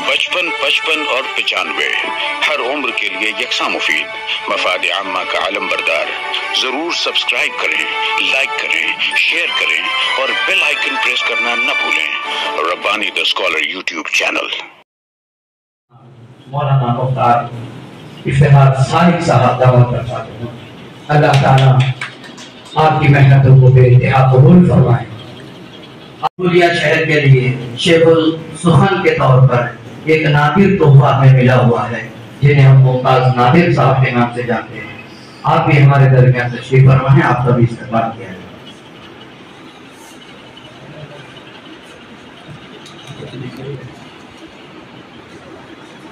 55 55 اور 95 ہر عمر کے لیے یکساں مفید، مفاد عامہ کا علم بردار۔ ضرور سبسکرائب کریں، لائک کریں، شیئر کریں اور بیل آئیکن پریس کرنا نہ بھولیں۔ ربانی دا اسکالر یوٹیوب چینل۔ مولانا مختار افتخار صادق صاحب دعوت کرتا ہوں، اللہ تعالیٰ آپ کی محنتوں کو بے انتہا قبول فرمائے۔ اپولیا شہر کے لیے شیخ السخن کے طور پر ایک نادر تحفہ ہمیں ملا ہوا ہے، جنہیں ہم ممتاز نادر صاحب کے نام سے جانتے ہیں۔ آپ بھی ہمارے درمیان تشریف فرما ہیں، آپ کا بھی استقبال کیا ہے۔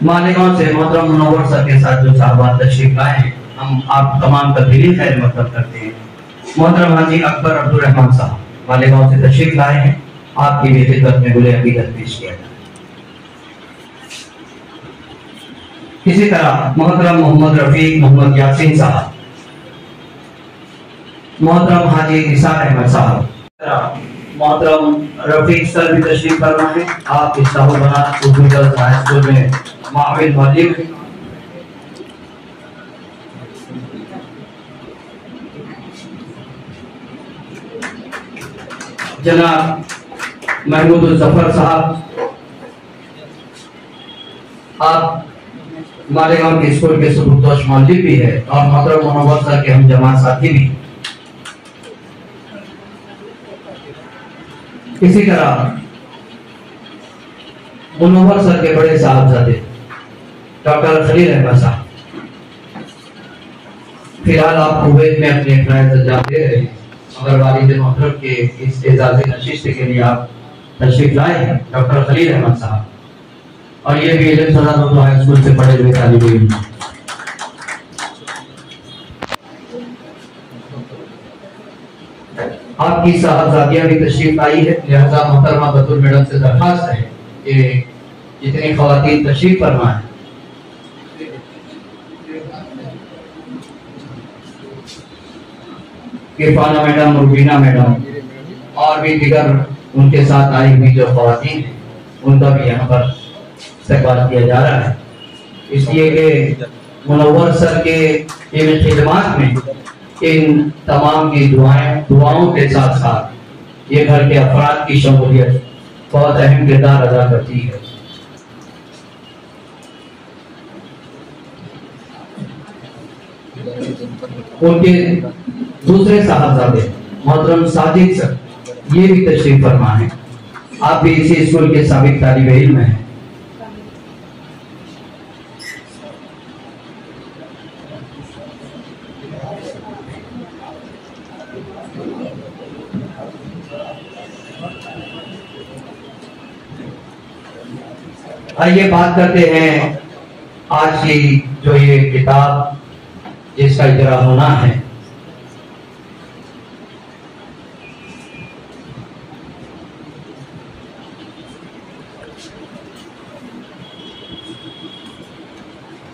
مالیگاؤں سے محترم منور سر کے ساتھ جو صاحبات تشریف لائے ہیں، ہم آپ تمام کا دلی خیر مقدم کرتے ہیں۔ محترم حاجی اکبر عبدالرحمان صاحب مالیگاؤں سے تشریف لائے ہیں، آپ کی بھی خدمت میں گلِ عقیدت پیش کیا جائے۔ اسی طرح محترم محمد رفیق محمد یاسین صاحب، محترم حاجی نثار احمد صاحب، محترم رفیق سر بھی تشریف فرما ہے۔ آپ اصلاح البنات اردو گرلز ہائی اسکول میں معاون معلم ہیں۔ جناب محمود الظفر صاحب، آپ مالیگاؤں کے اسکول کے سبکدوش معلم بھی ہے اور محترم منور سر کے ہم جماعت ساتھی بھی۔ اسی طرح منور سر کے بڑے صاحبزادے ڈاکٹر خلیل احمد صاحب، فی الحال آپ کویت میں اپنے فرائض انجام دے رہے ہیں، مگر والد محترم کے اس اعزازی نشست کے لیے آپ تشریف لائے ہیں، ڈاکٹر خلیل احمد صاحب، اور یہ بھی علم صدر اردو ہائی اسکول سے پڑھے ہوئے طالب علم۔ آپ کی صاحبزادیاں بھی تشریف آئی ہے، لہذا محترمہ بطول میڈم سے درخواست ہے کہ جتنی خواتین تشریف فرما ہیں عرفانہ میڈم، مبینہ میڈم اور بھی دیگر ان کے ساتھ آئی ہوئی جو خواتین ہیں، ان کا بھی یہاں پر استقبال کیا جا رہا ہے، اس لیے کہ منور سر کے ان خدمات میں ان تمام کی دعاؤں کے ساتھ ساتھ یہ گھر کے افراد کی شمولیت بہت اہم کردار ادا کرتی ہے۔ ان کے دوسرے صاحبزادے محترم صادق سر یہ بھی تشریف فرما ہیں، آپ بھی اسی اسکول کے سابق طالب علم ہیں۔ آئیے بات کرتے ہیں آج کی جو یہ کتاب جس کا اجرا ہونا ہے،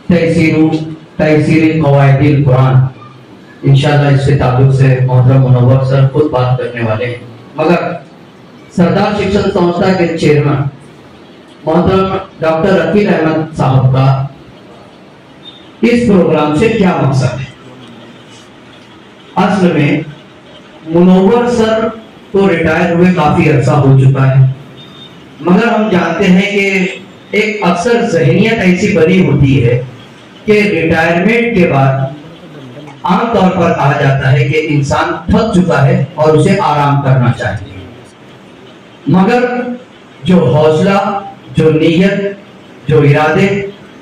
تحصیل قواعد القرآن۔ انشاءاللہ اس کے تعلق سے محترم منور سر خود بات کرنے والے ہیں، مگر سردار شکشن سنستھا کے چیئرمین محترم ڈاکٹر عقیل احمد صاحب کا اس پروگرام سے کیا مقصد ہے؟ اصل میں منور سر تو ریٹائر ہوئے کافی عرصہ ہو چکا ہے، مگر ہم جانتے ہیں کہ ایک اکثر ذہنیت ایسی بنی ہوتی ہے کہ ریٹائرمنٹ کے بعد عام طور پر کہا جاتا ہے کہ انسان تھک چکا ہے اور اسے آرام کرنا چاہیے، مگر جو حوصلہ، جو نیت، جو ارادے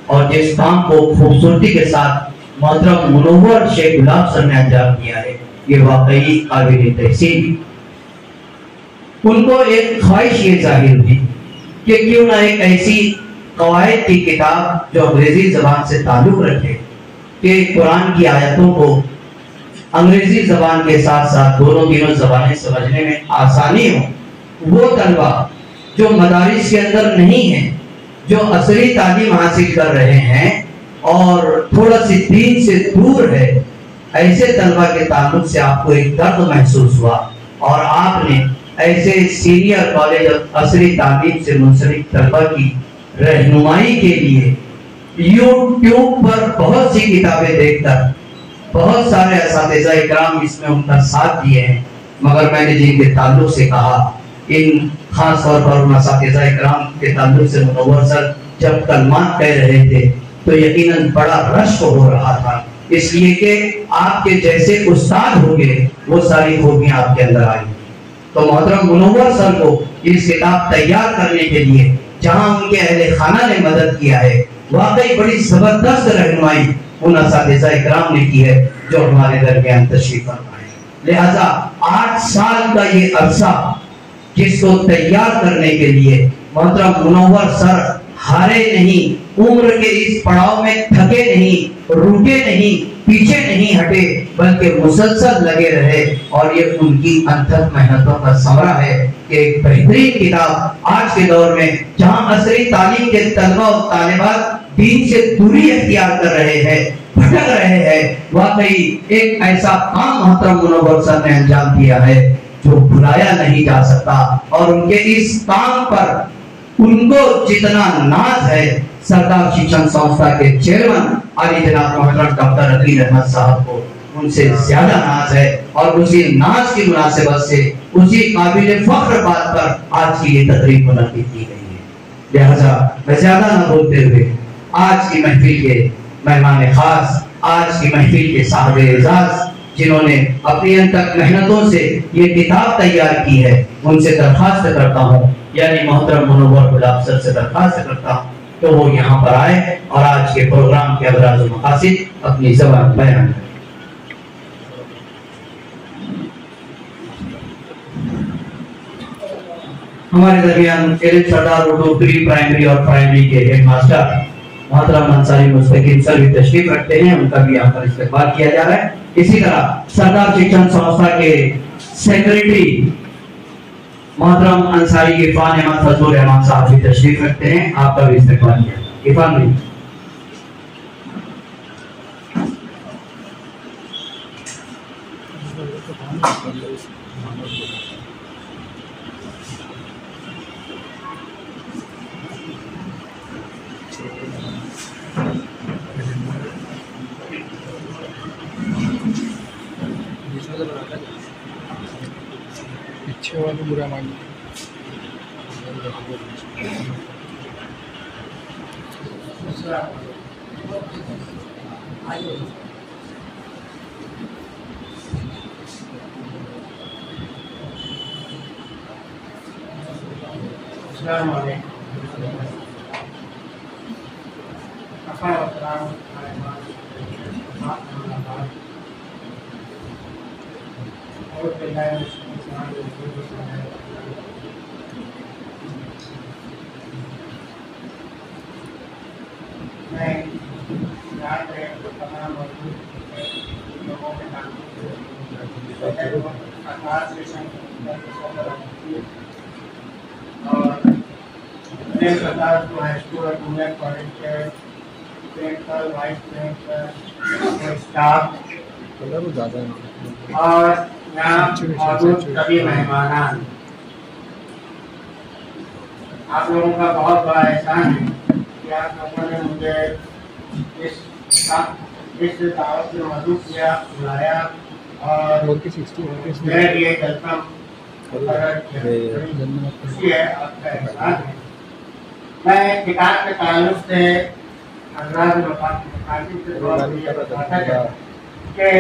اور جس کام کو خوبصورتی کے ساتھ محترم منور شیخ گلاب سر نے انجام دیا ہے، یہ واقعی قابل تحسین۔ ان کو ایک خواہش یہ ظاہر ہوئی کہ کیوں نہ ایک ایسی قواعد کی کتاب جو انگریزی زبان سے تعلق رکھے کہ قرآن کی آیتوں کو انگریزی زبان کے ساتھ ساتھ دونوں زبانیں سمجھنے میں آسانی ہو۔ وہ طلبہ جو مدارس کے اندر نہیں ہیں، جو عصری تعلیم حاصل کر رہے ہیں اور تھوڑا سی دین سے دور ہے، ایسے طلبہ کے تعلق سے آپ کو ایک درد محسوس ہوا اور آپ نے ایسے سینئر کالج عصری تعلیم سے منسلک طلبہ کی رہنمائی کے لیے یوٹیوب پر بہت سی کتابیں دیکھ کر بہت سارے اساتذہ اکرام اس میں ان کا ساتھ دیے ہیں، مگر میں نے جن کے تعلق سے کہا، ان خاص طور پر ان اساتذہ اکرام کے تعلق سے منور سر جب کلمات کہہ رہے تھے تو یقیناً بڑا رشک ہو رہا تھا، اس لیے کہ آپ کے جیسے استاد ہو گئے وہ ساری خوبیاں آپ کے اندر آئی۔ تو محترم منور سر کو اس کتاب تیار کرنے کے لیے جہاں ان کے اہل خانہ نے مدد کیا ہے، واقعی بڑی زبردست رہنمائی ان اساتذہ اکرام نے کی ہے جو ہمارے درمیان تشریف فرما ہے۔ لہذا 8 سال کا یہ عرصہ جس کو تیار کرنے کے لیے محترم منور سر ہارے نہیں، عمر کے اس پڑاؤ میں تھکے نہیں، رکے نہیں، پیچھے نہیں ہٹے، بلکہ مسلسل لگے رہے، اور یہ ان کی انتھک محنتوں کا ثمرہ ہے کہ ایک بہترین کتاب آج کے دور میں جہاں عصری تعلیم کے طلبہ و طالبات دین سے دوری اختیار کر رہے ہیں، بھٹک رہے ہیں، واقعی ایک ایسا کام محترم منور سر نے انجام دیا ہے جو بھلایا نہیں جا سکتا، اور ان کے اس کام پر ان کو جتنا ناز ہے سردار شکشن سنستھا کے چیئرمین علی جناب محترم ڈاکٹر عقیل احمد صاحب کو ان سے زیادہ ناز ہے، اور اسی ناز کی مناسبت سے اسی قابل فخر بات پر آج کی یہ تقریب منعقد کی گئی ہے۔ لہذا میں زیادہ نہ بولتے ہوئے آج کی محفل کے مہمان خاص، آج کی محفل کے صاحب اعزاز جنہوں نے اپنی انتک محنتوں سے یہ کتاب تیار کی ہے، ان سے درخواست کرتا ہوں، یعنی محترم منور گلاب سر سے درخواست کرتا ہوں تو وہ یہاں پر آئے اور آج کے پروگرام کے اغراض و مقاصد اپنی زبان بیان کریں۔ ہمارے درمیان سردار اردو پری پرائمری اور پرائمری کے ہیڈ ماسٹر محترم انصاری مستقیم سر بھی تشریف رکھتے ہیں، ان کا بھی یہاں پر استقبال کیا جا رہا ہے۔ اسی طرح سردار شکشن سنستھا کے سیکریٹری محترم انصاری عرفان احمد فضل الرحمان صاحب بھی تشریف رکھتے ہیں، آپ کا بھی استقبال کیا۔ عرفان بھی پیچھے والا برا مانی السلام علیکم۔ میں یہاں پہ تمام موجود لوگوں کے نام اور سردار ہائی اسکول اور جونیئر کالج کے پرنسپل، وائس پرنسپل، اسٹاف اور یہاں موجود سبھی مہمانان، آپ لوگوں کا بہت بڑا احسان ہے کہ آپ لوگوں نے مجھے اس دعوت میں مدعو کیا، بلایا اور میرے لیے ویلکم خوشی ہے، آپ کا احسان ہے۔ میں کتاب کے تعلق سے حضرات مقاصد سے بتاتا کہ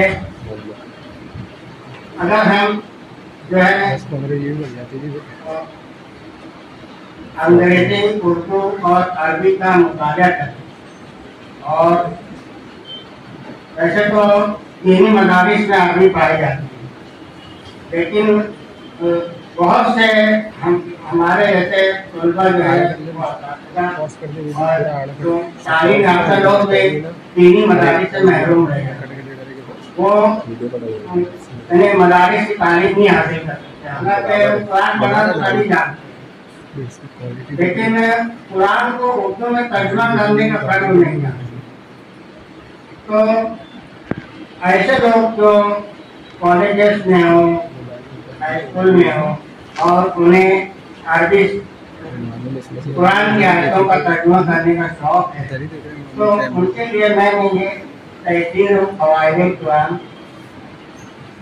اگر ہم جو ہے انگریزی، اردو اور عربی کا مطالعہ کریں، اور ویسے تو دینی مدارس میں عربی پائی جاتی ہے، لیکن بہت سے ہمارے ایسے طلبہ جو ہے جو تعلیم یافتہ لوگ بھی دینی مدارس سے محروم رہے ہیں، وہ مدارس کی تعلیم نہیں حاصل کر سکتے، حالانکہ قرآن پڑھنا تو سبھی جانتے ہیں، لیکن قرآن کو اردو میں ترجمہ کرنے کا فن نہیں ہے۔ تو ایسے لوگ جو کالجز میں ہوں، ہائی اسکول میں ہوں، اور انہیں عربی कुरान की आयतों का तर्जुमा करने का शौक है, तो उनके लिए मैंने ये तहसीर फ़वाइद कुरान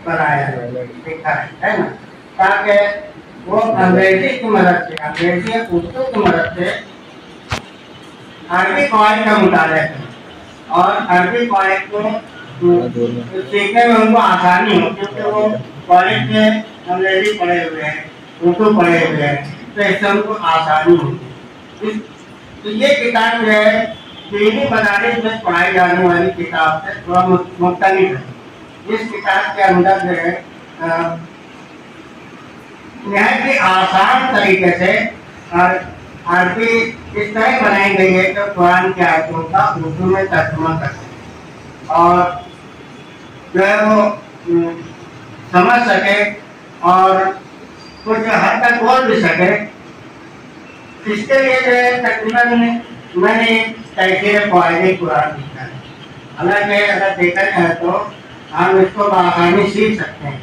बनाया है, लिखा है ना, ताकि वो अंग्रेजी की मदद से, अंग्रेजी या उर्दू की मदद से अरबी कवायद का मुताला करें और अरबी कवायद को सीखने में उनको आसानी हो, क्योंकि वो कॉलेज में अंग्रेजी पढ़े हुए हैं, उर्दू पढ़े हुए हैं, तो इससे उनको आसानी होगी। तो ये किताब जो है दीनी मदारिस में पढ़ाई जाने वाली किताब से थोड़ा मुख्तलिफ है। इस किताब के अंदर जो है नहायत ही आसान तरीके से अरबी इस तरह बनाई गई है कि कुरान की आयतों का उर्दू में तर्जुमा कर सके और जो है वो समझ सके और कुछ हद तक बोल भी सके। इसके लिए जो है तकरीबन मैंने तहसीर फ़वाइद कुरान लिखा है। हालांकि अगर देखा जाए तो हम इसको बआसानी सीख सकते हैं।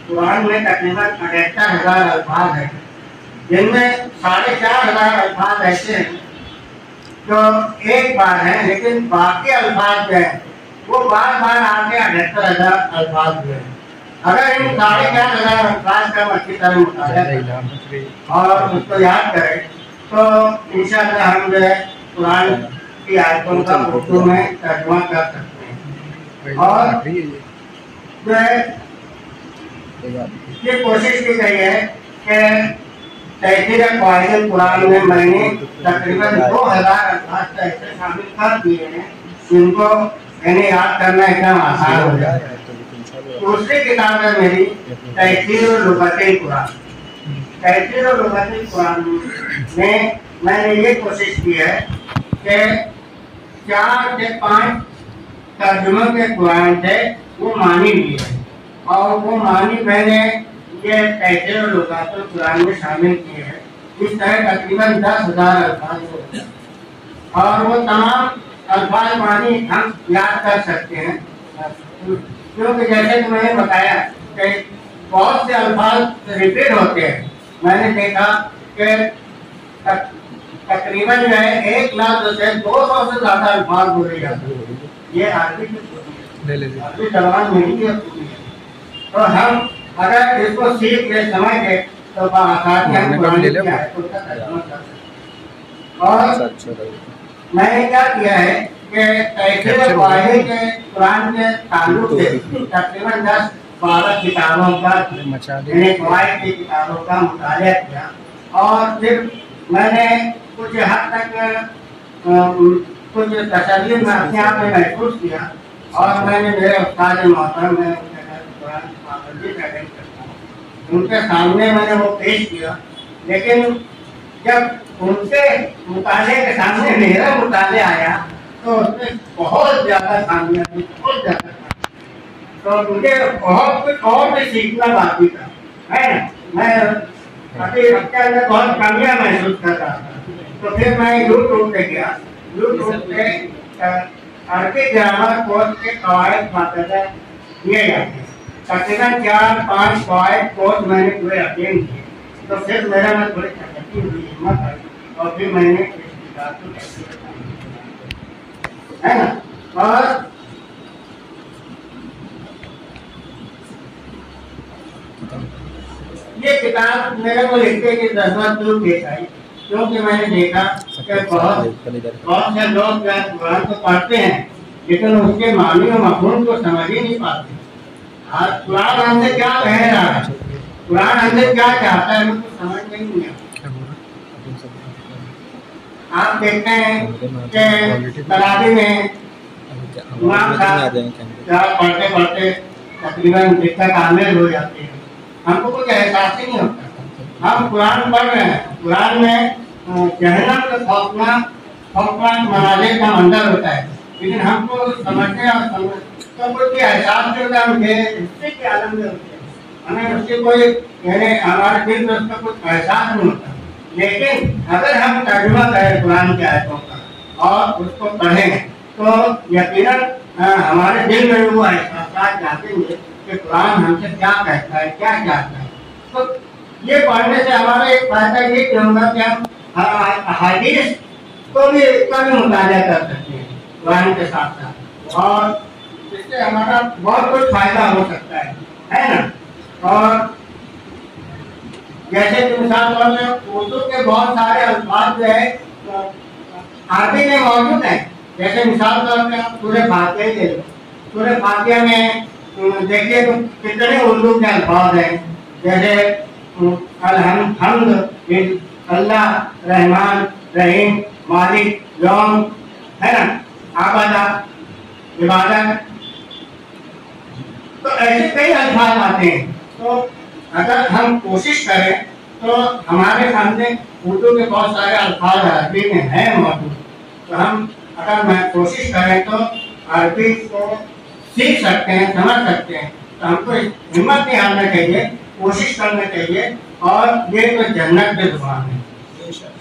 कुरान में तकरीबन 78,000 अल्फाज हैं, जिनमें 4,500 अल्फाज ऐसे हैं जो एक बार हैं, लेकिन बाकी अल्फाज जो है वो बार बार आके 78,000 अल्फाज हुए हैं। अगर इन 4,500 अल्फाज का अच्छी तरह मुताला करें और उसको याद करें तो इंशाअल्लाह हम जो है कुरान की आयतों का उर्दू में तर्जुमा कर सकते हैं। और जो है ये कोशिश की गई है कि तहसीर फ़वाइद कुरान में मैंने तकरीबन 2,000 अल्फाज ऐसे शामिल कर दिए हैं जिनको यानी याद करना एकदम आसान हो जाता है। दूसरी किताब है मेरी तहसीर लुग़त कुरान। तहसीर लुग़त कुरान में मैंने ये कोशिश की है कि 4 से 5 तर्जुमों के कुरान से वो मानी लिए है और वो मानी मैंने ये तहसीर लुग़त कुरान में शामिल किए हैं। इस तरह तकरीबन 10,000 अल्फाज होते हैं और वो तमाम अल्फाज मानी हम याद कर सकते हैं, क्योंकि जैसे कि मैंने बताया कि बहुत से अल्फाज रिपीट होते हैं। मैंने देखा कि तकरीबन जो है 1,00,000 से 200 से ज़्यादा अल्फाज बोले जाते हैं। ये अरबी जबान नहीं है, तो हम अगर इसको सीख के समझ के तो आसानी हम कुरान की आयतों का तर्जुमा कर सकते हैं। और मैंने क्या किया है कि तहसीर फ़वाइद के कुरान के ताल्लुक से तकरीबन 10-12 किताबों का फ़वाइद की किताबों का मुताला किया और फिर मैंने कुछ हद तक कुछ तसल्ली में अपने आप में महसूस किया और मैंने मेरे उस्ताद मोहतरम में कुरान पाबंदी का अटेंड करता हूँ, उनके सामने मैंने वो पेश किया। लेकिन जब उनके मुताले के सामने मेरा मुताले आया तो उसमें बहुत ज़्यादा खामियां थी, बहुत ज़्यादा। तो मुझे बहुत कुछ और भी सीखना बाकी था, है ना। मैं अभी अपने अंदर बहुत कमियां महसूस कर रहा था। तो फिर मैं यूट्यूब पे गया, यूट्यूब पे अरबी ग्रामर कोर्स के कवायद बाकायदा दिए जाते हैं। तकरीबन 4-5 कवायद कोर्स मैंने पूरे अटेंड किए। तो फिर मेरा में थोड़ी तरक्की हुई, हिम्मत आई और फिर मैंने इस किताब को है ना। और ये किताब मेरे को लिखने की जरूरत क्यों पेश आई, क्योंकि मैंने देखा कि बहुत से लोग कुरान को पढ़ते हैं लेकिन उसके मानी और मफ़हूम को समझ ही नहीं पाते। आज कुरान हमसे क्या कह रहा है, कुरान हमसे क्या चाहता है, मुझको समझ नहीं आता। आप देखते हैं कि तरावी में इमाम साहब पढ़ते पढ़ते तकरीबन दिक्कत आमिर हो जाती है, हमको कुछ एहसास ही नहीं होता। हम कुरान पढ़ रहे हैं, कुरान में जहन्नम के खौफनाक मनाज़िर का मंजर होता है, लेकिन हमको समझने और तो कुछ एहसास नहीं होता। हम हिस्से के आलम में होते हैं, हमें उससे कोई यानी हमारे दिल में उसका कुछ एहसास नहीं होता। लेकिन अगर हम तर्जुमा करें कुरान की आयतों का और उसको पढ़ें तो यकीनन हमारे दिल में वो एहसास जातेंगे कि कुरान हमसे क्या कहता है, क्या चाहता है। तो ये पढ़ने से हमारा एक फायदा ये होगा कि हम हदीस को भी मुताजा कर सकते हैं कुरान के साथ साथ, और इससे हमारा बहुत कुछ फायदा हो सकता है ना। और जैसे कि मिसाल तौर में उर्दू के बहुत सारे अल्फाज जो है अरबी में मौजूद है। जैसे मिसाल तौर पे आप सूरह फातिहा ले लो, सूरह फातिहा में देखिए तो कितने उर्दू के अल्फाज हैं, जैसे हम्द, अल्लाह, रहमान, रहीम, मालिक, यौम, है ना, आबादा, इबादत, तो ऐसे कई अल्फाज आते हैं। तो अगर हम कोशिश करें तो हमारे सामने उर्दू के बहुत सारे अल्फाज अरबी में हैं मौजूद, तो हम अगर मैं कोशिश करें तो अरबी को सीख सकते हैं, समझ सकते हैं। तो हमको हिम्मत नहीं हारना चाहिए, कोशिश करना चाहिए। और ये तो जन्नत की जुबान है,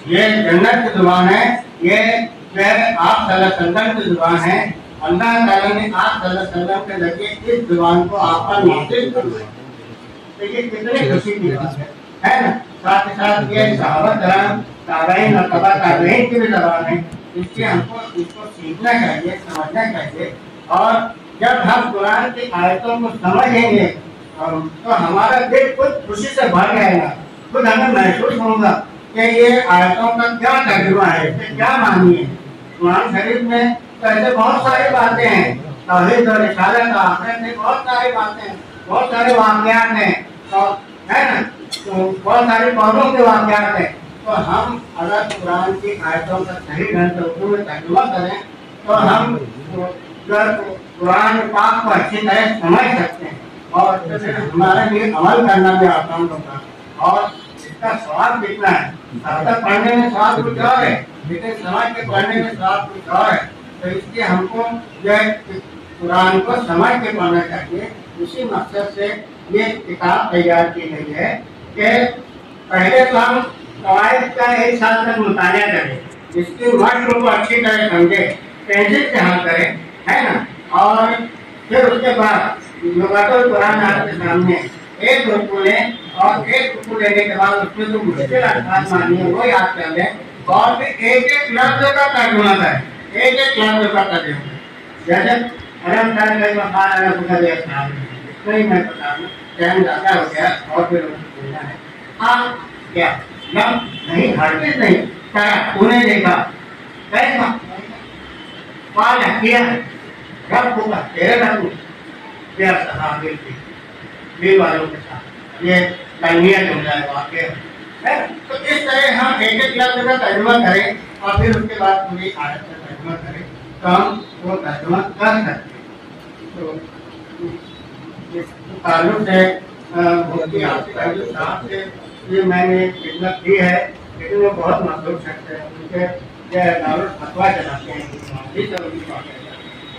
ये जन्नत की जुबान है, ये जो है आप सल्लल्लाहु अलैहि वसल्लम की जुबान है। अल्लाह ताला ने आप सल्लल्लाहु अलैहि वसल्लम के जरिए इस जुबान को आप पर नाज़िल कर दिया। तो ये कितनी खुशी की बात है ना। साथ ही साथ ये सहाबा कराम, ताबईन और तबा ताबईन की भी ज़बान है, इसलिए हमको इसको सीखना चाहिए, समझना चाहिए। और जब हम कुरान की आयतों को समझेंगे तो हमारा दिल खुद खुशी से भर जाएगा, खुद हमें महसूस होगा कि ये आयतों का क्या तर्जुमा है, इससे क्या मानी है। कुरान शरीफ में तो ऐसे बहुत सारी बातें हैं, तौहीद और रिसालत, आखिरत में बहुत सारी बातें हैं, बहुत सारे वाक़यात हैं, और है ना, तो बहुत सारे कौमों के वाक़यात हैं। तो हम अगर कुरान की आयतों का सही ढंग से उर्दू में तर्जुमा करें तो हम कुरान पाक को अच्छी तरह समझ सकते हैं, और हमारे लिए अमल करना भी आसान होगा। और इसका स्वाद कितना है, सार्थक पढ़ने में स्वाद कुछ और है, लेकिन समझ के पढ़ने में स्वाद कुछ और है। तो इसलिए हमको जो है कुरान को समझ के पढ़ना चाहिए। इसी मकसद से ये किताब तैयार की गई है कि पहले तो हम कवायद का 1 साल तक मुताला करें, इसकी मश्क को अच्छी तरह समझे, पेंसिल से हल करें, है ना। और फिर उसके बाद लुग़ातुल कुरान आपके सामने एक रुकू लें, और एक रुकू लेने के बाद उसमें जो मुश्किल अल्फाज मानिए वो याद कर लें, और फिर एक लफ्ज़ का तर्जुमा करें, एक लफ्ज़ का तर्जुमा। जैसे अरब साल कई मकान अरब का देखा नहीं, मैं बता दूं टाइम ज़्यादा हो गया और फिर बोलना है। हाँ क्या लम नहीं, हरगिज़ नहीं, क्या उन्हें देखा कैसा पाल किया रब होगा तेरे रब क्या सहाबिल भी वालों के साथ ये तलमियत हो जाए वाक़ई है। तो इस तरह हम एक लफ्ज़ का तर्जुमा करें और फिर उसके बाद पूरी आयत का तर्जुमा करें तो हम वो तर्जुमा कर सकते हैं। तो इस ताल्लुक़ से मुफ्ती आसिफ अली साहब से ये मैंने खिदमत की है, लेकिन वो बहुत मशहूर शख्स है, उनके ये दारुल फतवा चलाते हैं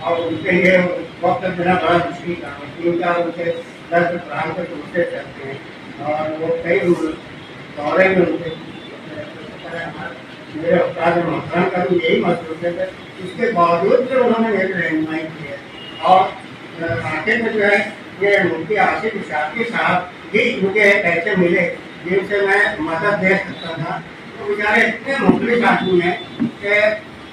और उनके ये वक्त बिना बड़ा मुश्किल काम है, क्योंकि उनके दर्द कुरान के दूसरे चलते हैं और वो कई दौरे में उनके मेरे उस्ताद मोहतरम का भी यही मशहूर है। इसके बावजूद भी उन्होंने मेरी रहनुमाई की है। और आखिर में जो है ये मुफ्ती आसिफ इशाक़ी साहब ही मुझे ऐसे मिले जिनसे मैं मदद दे सकता था। तो बेचारे इतने मुखलिस आदमी हैं कि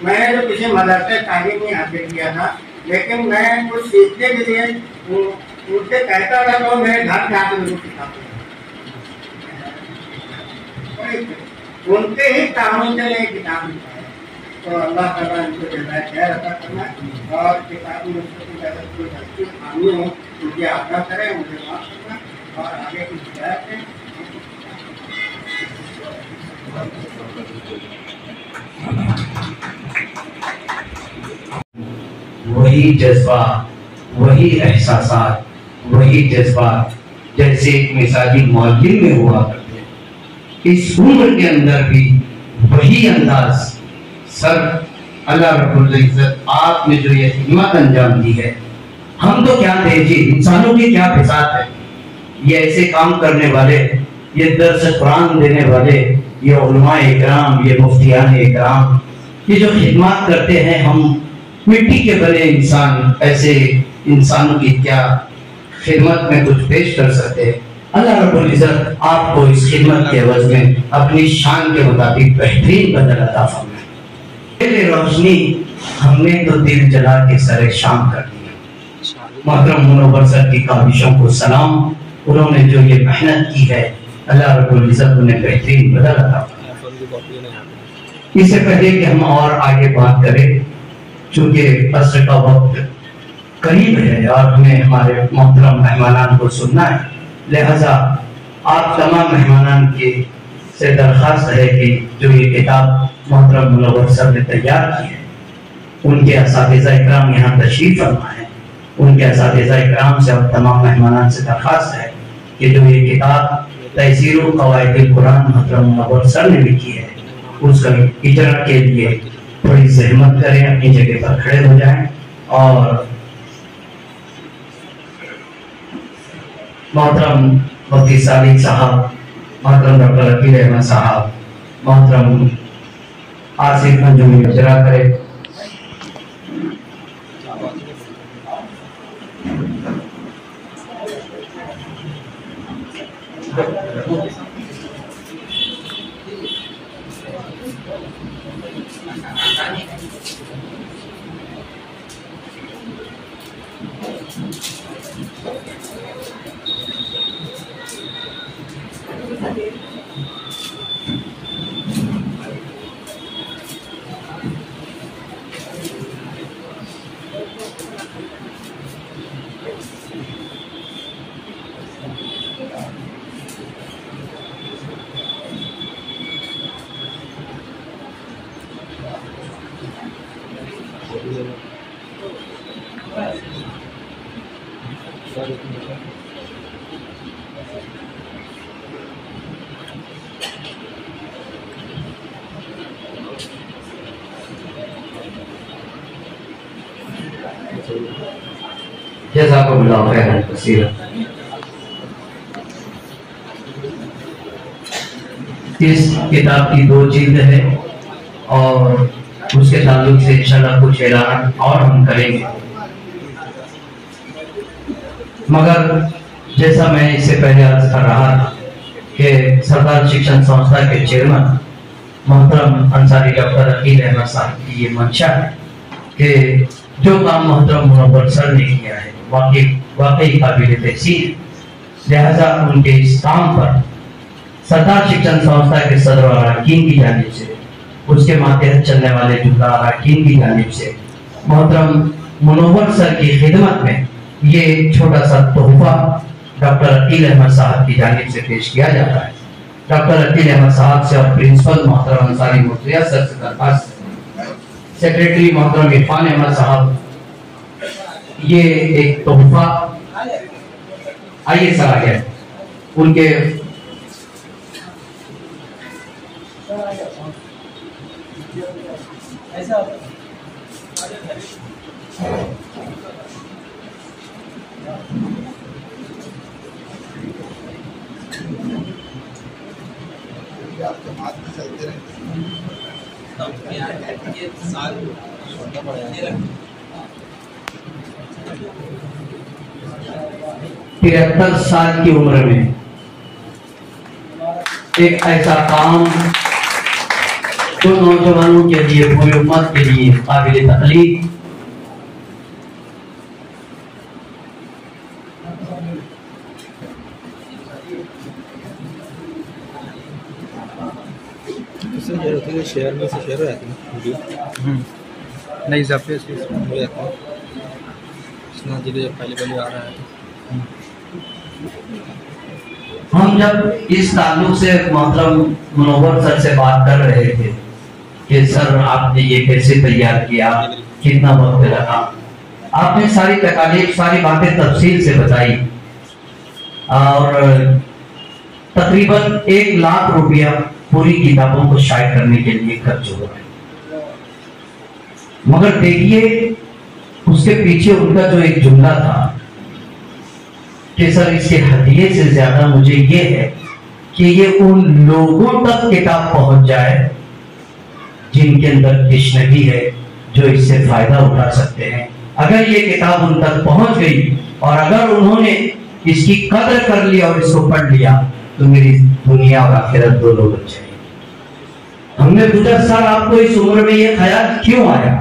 मैंने तो किसी मदरसे तालीम नहीं हासिल किया था, लेकिन मैं कुछ सीखने के लिए उनसे कहता था तो मेरे घर में आकर मुझे सिखाते उनके ही कामों से एक किताब लिखा है। तो अल्लाह ताला इनको जज़ाए खैर अता करना और किताब में कोई गलती खामी हो मुझे आगाह करें, मुझे माफ करना और आगे की हिदायत है। वही जज्बा, वही एहसासात, वही जज्बात जैसे एक मिसाली मौलिम में हुआ करते, इस उम्र के अंदर भी वही अंदाज। सर अल्लाह रब्बुल इज्जत आपने जो ये खिदमत अंजाम दी है, हम तो क्या थे जी, इंसानों की क्या फिसात है। ये ऐसे काम करने वाले, ये दर्स कुरान देने वाले, ये उलमाए इकराम, ये मुफ्तियान इकराम, ये जो खिदमत करते हैं, हम मिट्टी के बने इंसान, ऐसे इंसानों की क्या खिदमत में कुछ पेश कर सकते हैं। اللہ رب العزت آپ کو اس خدمت کے عوض میں اپنی شان کے مطابق بہترین بدل عطا فرمائے۔ دل روشنی ہم نے تو دل جلا کے سر شام کر دیا۔ محترم منور سر کی کاوشوں کو سلام، انہوں نے جو یہ محنت کی ہے اللہ رب العزت انہیں بہترین بدل عطا فرمائے۔ اس سے پہلے کہ ہم اور آگے بات کریں، چونکہ عصر کا وقت قریب ہے اور ہمیں ہمارے محترم مہمانان کو سننا ہے، لہذا آپ تمام مہمانان کی سے درخواست ہے کہ جو یہ کتاب محترم منور صاحب نے تیار کی ہے، ان کے اساتذہ اکرام یہاں تشریف فرما ہے، ان کے اساتذہ اکرام سے اور تمام مہمانان سے درخواست ہے کہ جو یہ کتاب تیسیر قواعد القرآن محترم منور صاحب نے لکھی ہے، اس کا اجرا کے لیے تھوڑی زحمت کریں، اپنی جگہ پر کھڑے ہو جائیں اور محترم مفتی صالح صاحب، محترم ڈاکٹر عقیل احمد صاحب، محترم آصف انجمی اجرا کرے۔ جزاکم اللہ خیرا کثیرا۔ اس کتاب کی 2 جلد ہے اور اس کے تعلق سے انشاءاللہ کچھ اعلان اور ہم کریں گے، مگر جیسا میں اس سے پہلے عرض کر رہا تھا کہ سرکار شکشن سنستھا کے چیئرمین محترم انصاری ڈاکٹر عقیل احمد صاحب کی یہ منشا ہے کہ جو کام محترم منور سر نے کیا ہے واقعی قابل تحسین، لہذا ان کے اس کام پر سرکار شکشن سنستھا کے صدر و اراکین کی جانب سے، اس کے ماتحت چلنے والے جملہ اراکین کی جانب سے محترم منور سر کی خدمت میں یہ چھوٹا سا تحفہ ڈاکٹر عقیل احمد صاحب کی جانب سے پیش کیا جاتا ہے۔ ڈاکٹر عقیل احمد صاحب سے اور پرنسپل محترم انصاری مرتضیٰ سر سے درخواست ہے، سیکریٹری محترم عرفان احمد صاحب یہ ایک تحفہ آئیے سر آگے ان کے ترہتر سال کی عمر میں ایک ایسا کام جو نوجوانوں کے لیے، پوری امت کے لیے قابل تقلید، شہر میں سے شہر رہتے ہیں نئی اضافے سے ہو جاتا ہے، جلد پہلے پہلے آ رہا ہے۔ ہم جب اس تعلق سے محترم منور سر سے بات کر رہے تھے کہ سر آپ نے یہ کیسے تیار کیا، کتنا وقت لگا، آپ نے ساری تکالیف، ساری باتیں تفصیل سے بتائی اور تقریباً 1 لاکھ روپیہ پوری کتابوں کو شائع کرنے کے لیے خرچ ہو رہا ہے۔ مگر دیکھیے اس کے پیچھے ان کا جو ایک جملہ تھا کہ سر اس کے ہدیے سے زیادہ مجھے یہ ہے کہ یہ ان لوگوں تک کتاب پہنچ جائے جن کے اندر تشنگی ہے، جو اس سے فائدہ اٹھا سکتے ہیں۔ اگر یہ کتاب ان تک پہنچ گئی اور اگر انہوں نے इसकी कदर कर लिया और इसको पढ़ लिया तो मेरी दुनिया और आखिरत दोनों बच जाएगी। हमने पूछा सर आपको इस उम्र में ये ख्याल क्यों आया?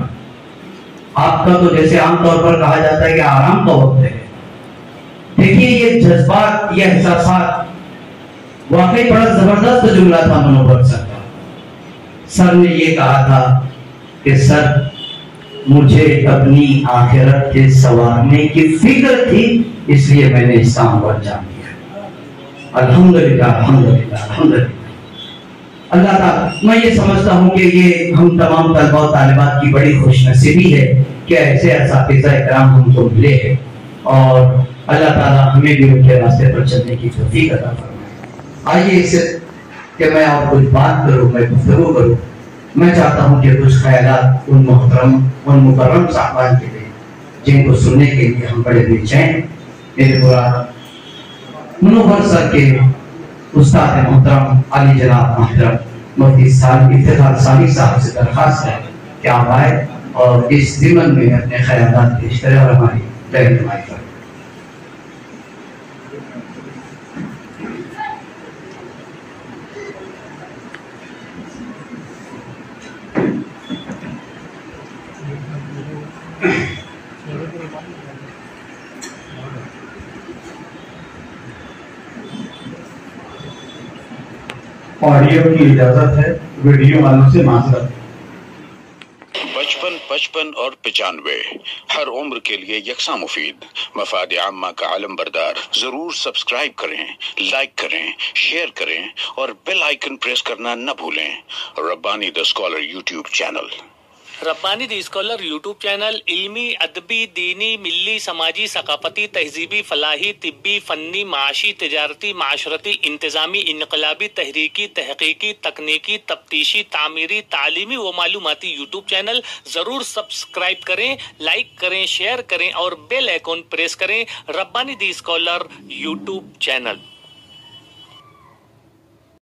आपका तो जैसे आमतौर पर कहा जाता है कि आराम का वक्त है। देखिए ये जज्बात, ये एहसासात, वाकई बड़ा जबरदस्त जुमला था मनोहर सर का। सर ने ये कहा था कि सर मुझे अपनी आखिरत के संवारने की फिक्र थी, इसलिए मैंने इस्लाम पर जान लिया। अल्हम्दुलिल्लाह अल्हम्दुलिल्लाह अल्हम्दुलिल्लाह। अल्लाह ताला, मैं ये समझता हूँ कि ये हम तमाम तलबा और तालिबात की बड़ी खुशनसीबी है कि ऐसे असातिज़ा इकराम हमको मिले हैं और अल्लाह ताला हमें भी उनके रास्ते पर चलने की तौफीक अता फरमाए। आइए इससे कि मैं और कुछ बात करूँ, मैं गुफ्तगू करूँ। मैं चाहता हूँ कि कुछ ख्यालात उन मुकर्रम साहबान के लिए जिनको सुनने के लिए हम बड़े बेचैन, मेरे मुराद मनोहर सर के उस्ताद मोहतरम अली जनाब मोहतरम मुफ्ती इफ्तिखार सानी साहब से दरखास्त है कि आप आए और इस ज़िमन में अपने ख्यालात पेश करें और हमारी रहनुमाई करें। ऑडियो की इजाजत है, वीडियो वालों से माजरत। 55, 55 और 95 हर उम्र के लिए यकसा मुफीद। मफाद आम्मा का आलम बरदार। जरूर सब्सक्राइब करें, लाइक करें, शेयर करें और बेल आइकन प्रेस करना न भूलें। Rabbani the scholar YouTube channel. Rabbani the scholar YouTube channel इल्मी, अदबी, दीनी, मिल्ली, समाजी, सकाफती, तहजीबी, फलाही, तिब्बी, फन्नी, माशी, तिजारती, माशरती, इंतजामी, इनकलाबी, तहरीकी, तहकीकी, तकनीकी, तफ्तीशी, तामीरी, तालीमी व मालूमाती यूट्यूब चैनल जरूर सब्सक्राइब करें, लाइक करें, शेयर करें और बेल आइकन प्रेस करें। Rabbani the scholar YouTube channel.